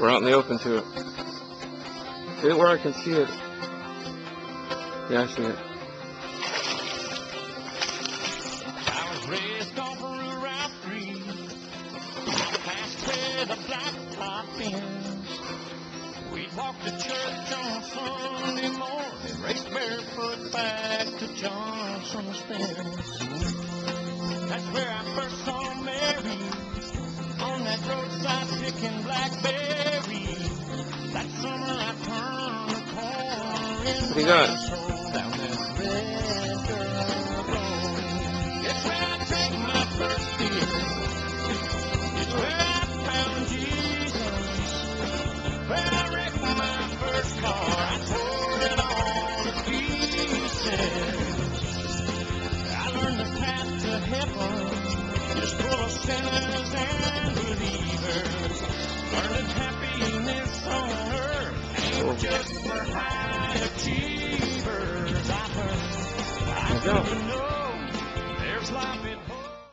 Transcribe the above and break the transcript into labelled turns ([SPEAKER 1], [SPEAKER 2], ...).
[SPEAKER 1] We're out in the open to it. See it where I can see it. Yeah, I see it.
[SPEAKER 2] I was raised off Route 3, past where the blacktop ends. We'd walk to church on Sunday morning, race barefoot back to Johnson's fence. That's where I first saw Mary, on that roadside picking blackberries. That summer I turned the corner in
[SPEAKER 1] What do you got?
[SPEAKER 2] down that red dirt road. It's where I take my first step. It's where I found Jesus. Where I wrecked my first car. I tore it all to pieces. I learned the path to heaven is full of sinners and believers. Learned that happiness on earth ain't just for high achievers. I learned I couldn't know